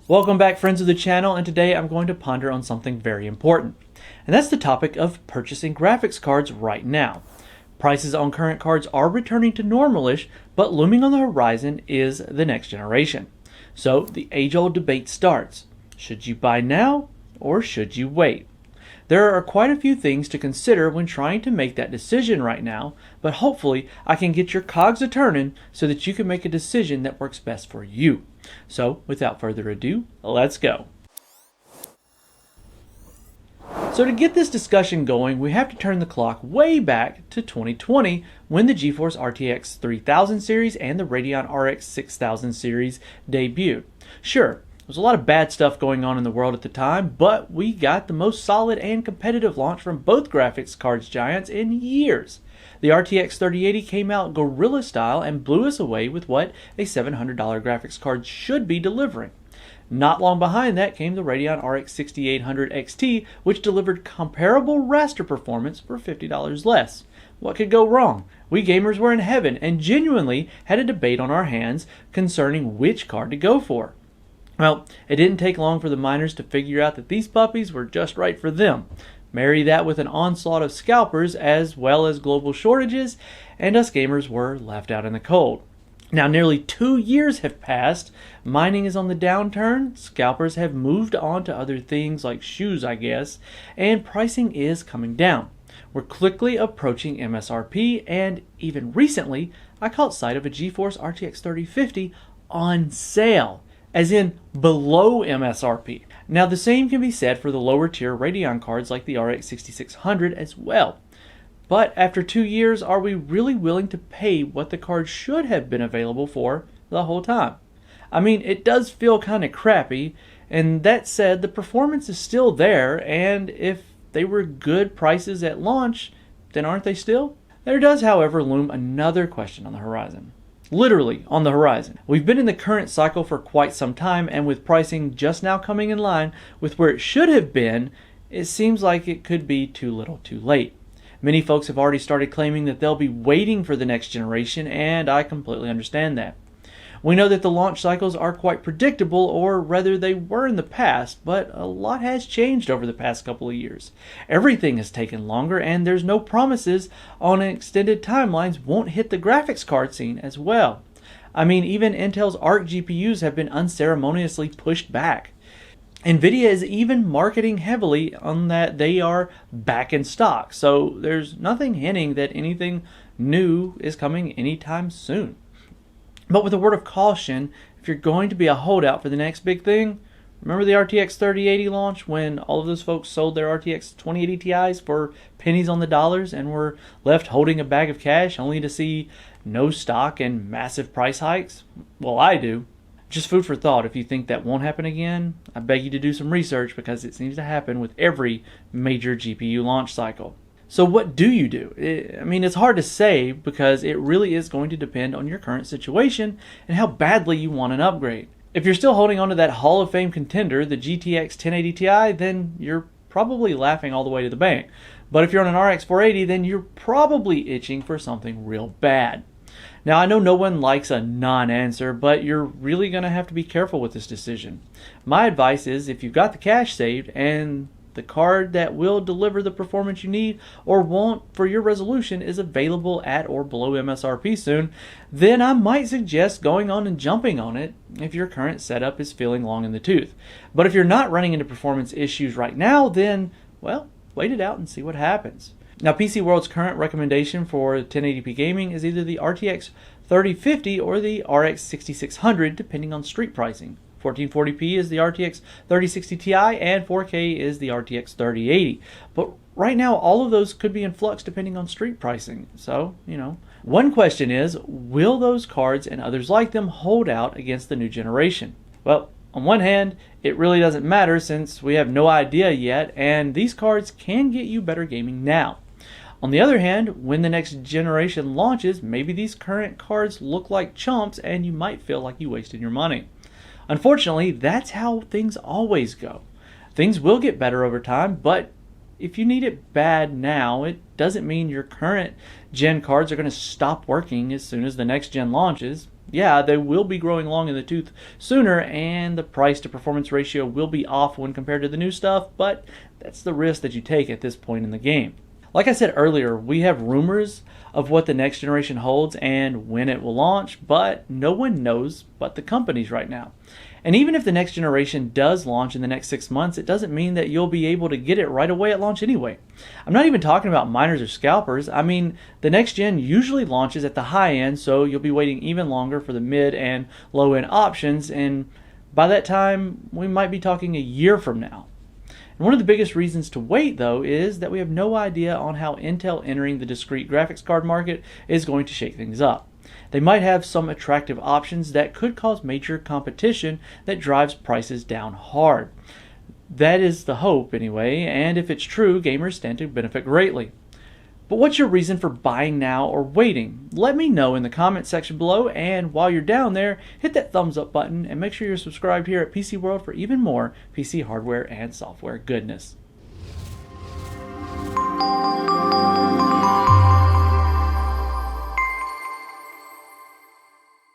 Welcome back, friends of the channel, and today I'm going to ponder on something very important. And that's the topic of purchasing graphics cards right now. Prices on current cards are returning to normalish, but looming on the horizon is the next generation. So the age-old debate starts. Should you buy now or should you wait? There are quite a few things to consider when trying to make that decision right now, but hopefully I can get your cogs a-turning so that you can make a decision that works best for you. So without further ado, let's go. So to get this discussion going, we have to turn the clock way back to 2020 when the GeForce RTX 3000 series and the Radeon RX 6000 series debuted. Sure, there was a lot of bad stuff going on in the world at the time, but we got the most solid and competitive launch from both graphics cards giants in years. The RTX 3080 came out guerrilla style and blew us away with what a $700 graphics card should be delivering. Not long behind that came the Radeon RX 6800 XT, which delivered comparable raster performance for $50 less. What could go wrong? We gamers were in heaven and genuinely had a debate on our hands concerning which card to go for. Well, it didn't take long for the miners to figure out that these puppies were just right for them. Marry that with an onslaught of scalpers as well as global shortages, and us gamers were left out in the cold. Now nearly 2 years have passed, mining is on the downturn, scalpers have moved on to other things like shoes I guess, and pricing is coming down. We're quickly approaching MSRP, and even recently I caught sight of a GeForce RTX 3050 on sale, as in below MSRP. Now the same can be said for the lower tier Radeon cards like the RX 6600 as well. But after 2 years, are we really willing to pay what the card should have been available for the whole time? I mean, it does feel kind of crappy, and that said, the performance is still there, and if they were good prices at launch, then aren't they still? There does, however, loom another question on the horizon. Literally on the horizon. We've been in the current cycle for quite some time, and with pricing just now coming in line with where it should have been, it seems like it could be too little too late. Many folks have already started claiming that they'll be waiting for the next generation, and I completely understand that. We know that the launch cycles are quite predictable, or rather they were in the past, but a lot has changed over the past couple of years. Everything has taken longer, and there's no promises on extended timelines won't hit the graphics card scene as well. I mean, even Intel's Arc GPUs have been unceremoniously pushed back. Nvidia is even marketing heavily on that they are back in stock, so there's nothing hinting that anything new is coming anytime soon. But with a word of caution, if you're going to be a holdout for the next big thing, remember the RTX 3080 launch when all of those folks sold their RTX 2080 Ti's for pennies on the dollars and were left holding a bag of cash only to see no stock and massive price hikes? Well, I do. Just food for thought. If you think that won't happen again, I beg you to do some research because it seems to happen with every major GPU launch cycle. So what do you do? I mean, it's hard to say because it really is going to depend on your current situation and how badly you want an upgrade. If you're still holding on to that Hall of Fame contender, the GTX 1080 Ti, then you're probably laughing all the way to the bank. But if you're on an RX 480, then you're probably itching for something real bad. Now, I know no one likes a non-answer, but you're really going to have to be careful with this decision. My advice is if you've got the cash saved and the card that will deliver the performance you need or want for your resolution is available at or below MSRP soon, then I might suggest going on and jumping on it if your current setup is feeling long in the tooth. But if you're not running into performance issues right now, then, well, wait it out and see what happens. Now, PC World's current recommendation for 1080p gaming is either the RTX 3050 or the RX 6600, depending on street pricing. 1440p is the RTX 3060 Ti, and 4K is the RTX 3080. But right now, all of those could be in flux depending on street pricing. So, one question is, will those cards and others like them hold out against the new generation? Well, on one hand, it really doesn't matter since we have no idea yet, and these cards can get you better gaming now. On the other hand, when the next generation launches, maybe these current cards look like chumps and you might feel like you wasted your money. Unfortunately, that's how things always go. Things will get better over time, but if you need it bad now, it doesn't mean your current gen cards are going to stop working as soon as the next gen launches. Yeah, they will be growing long in the tooth sooner, and the price to performance ratio will be off when compared to the new stuff, but that's the risk that you take at this point in the game. Like I said earlier, we have rumors of what the next generation holds and when it will launch, but no one knows but the companies right now. And even if the next generation does launch in the next 6 months, it doesn't mean that you'll be able to get it right away at launch anyway. I'm not even talking about miners or scalpers. I mean, the next gen usually launches at the high end, so you'll be waiting even longer for the mid and low end options, and by that time, we might be talking a year from now. And one of the biggest reasons to wait, though, is that we have no idea on how Intel entering the discrete graphics card market is going to shake things up. They might have some attractive options that could cause major competition that drives prices down hard. That is the hope, anyway, and if it's true, gamers stand to benefit greatly. But what's your reason for buying now or waiting? Let me know in the comments section below, and while you're down there, hit that thumbs up button and make sure you're subscribed here at PC World for even more PC hardware and software goodness.